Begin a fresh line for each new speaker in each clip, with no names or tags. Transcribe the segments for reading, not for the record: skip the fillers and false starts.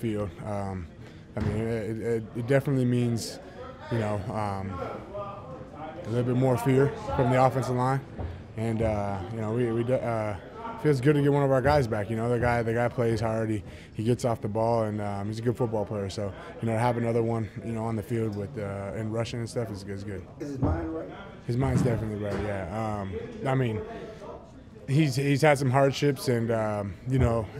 field. I mean, it definitely means, a little bit more fear from the offensive line, and we feels good to get one of our guys back. The guy plays hard. He gets off the ball, and he's a good football player. So to have another one on the field with and rushing and stuff is good.
Is his mind right?
His mind's definitely right. Yeah. I mean, he's had some hardships, and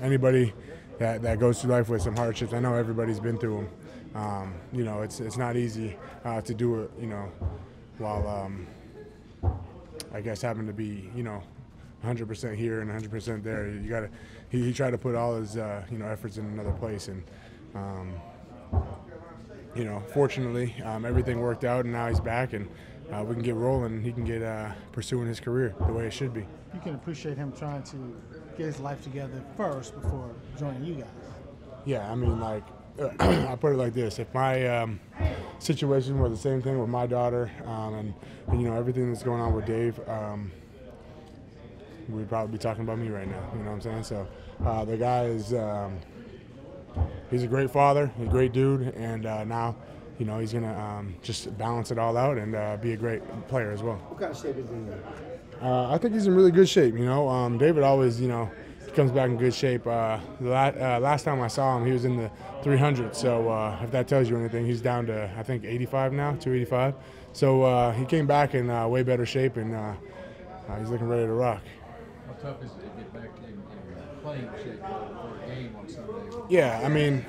anybody that goes through life with some hardships, I know everybody's been through them. It's not easy to do it. While I guess having to be 100% here and 100% there. He tried to put all his efforts in another place, and fortunately everything worked out, and now he's back, and we can get rolling. He can get pursuing his career the way it should be.
You can appreciate him trying to get his life together first before joining you guys.
Yeah, I mean, I put it like this: if my situation were the same thing with my daughter, and everything that's going on with Dave, we'd probably be talking about me right now. You know what I'm saying? So the guy is he's a great father, a great dude, and now he's gonna just balance it all out and be a great player as well.
What kind of shape is he in?
I think he's in really good shape. David always he comes back in good shape. Last time I saw him, he was in the 300. So if that tells you anything, he's down to I think 85 now, 285. So he came back in way better shape, and he's looking ready to rock.
How tough is it to get back in playing shape for a game on Sunday?
Yeah, I mean,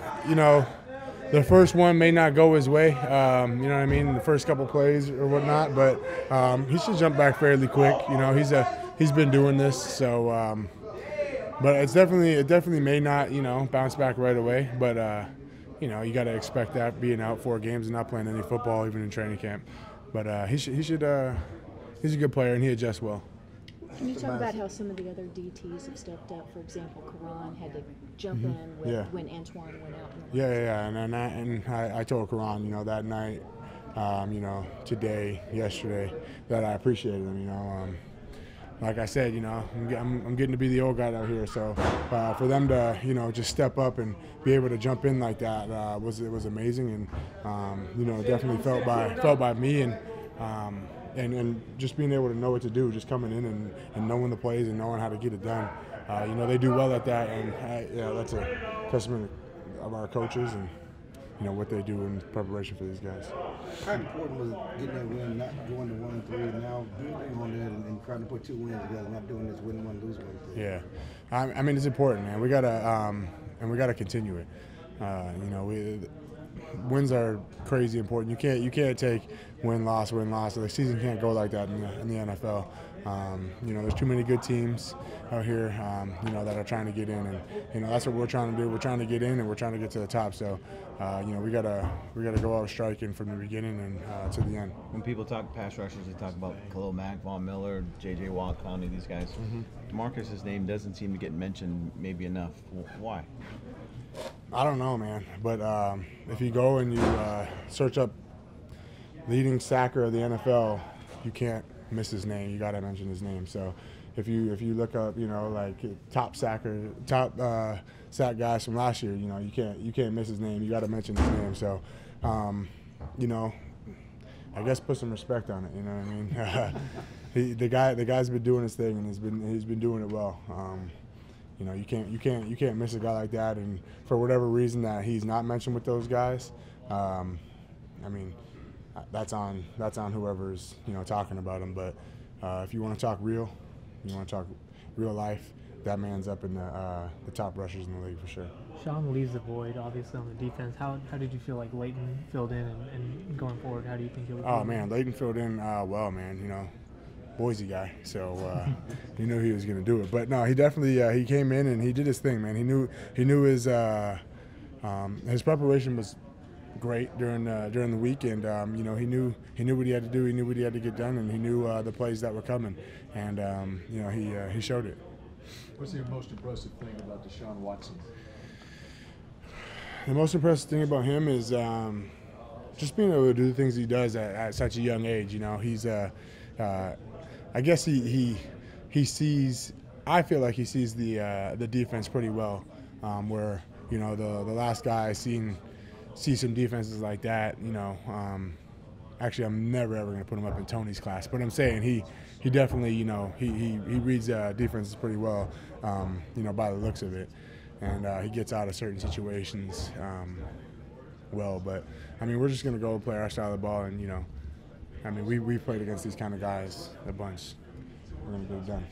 the first one may not go his way, the first couple plays or whatnot, but he should jump back fairly quick. He's been doing this, so but it definitely may not, bounce back right away, but you got to expect that being out 4 games and not playing any football even in training camp. But he's a good player, and he adjusts well.
Can you talk about how some of the other DTs have stepped up? For example, Karan had to jump in when Antoine went out.
Yeah, and I told Karan, that night, today, yesterday, that I appreciated him. Like I said, I'm getting to be the old guy out here, so for them to, just step up and be able to jump in like that was amazing, and definitely felt by me, and just being able to know what to do, just coming in and knowing the plays and knowing how to get it done. They do well at that, and that's a testament of our coaches and what they do in preparation for these guys.
How important was getting that win, not going to 1-3, now building on that and trying to put 2 wins together, not doing this win 1, lose 1?
Yeah, I mean, it's important, man. We gotta continue it. Wins are crazy important. You can't take win loss. The season can't go like that in the NFL. There's too many good teams out here, that are trying to get in, and that's what we're trying to do. We're trying to get in, and we're trying to get to the top. So, we gotta go out striking from the beginning and to the end.
When people talk pass rushers, they talk about Khalil Mack, Von Miller, J.J. Watt, Clowney, these guys. DeMarcus's name doesn't seem to get mentioned maybe enough. Why?
I don't know, man. But if you go and you search up leading sacker of the NFL, you can't miss his name. You got to mention his name. So if you look up, like top sack guys from last year, you can't miss his name. You got to mention his name. So, I guess put some respect on it. You know what I mean? the guy's been doing his thing, and he's been doing it well. You can't miss a guy like that, and for whatever reason that he's not mentioned with those guys, I mean, that's on whoever's talking about him. But if you want to talk real, real life, that man's up in the top rushers in the league for sure.
Sean leaves the void, obviously, on the defense. How did you feel like Leighton filled in, and going forward, how do you think it would?
Oh man, Leighton filled in well, man. Boise guy, so he knew he was going to do it. But no, he definitely he came in and he did his thing, man. He knew his preparation was great during the week, and he knew what he had to do. He knew what he had to get done, and he knew the plays that were coming, and he showed it.
What's the most impressive thing about Deshaun Watson?
The most impressive thing about him is just being able to do the things he does at such a young age. He's I guess he sees. I feel like he sees the defense pretty well, where you know, the last guy I see some defenses like that, you know, actually I'm never ever going to put him up in Tony's class, but I'm saying he definitely, you know, he reads defenses pretty well, you know, by the looks of it, and he gets out of certain situations well. But I mean, we're just going to go play our style of ball, and you know, I mean, we've played against these kind of guys a bunch. We're going to get it done.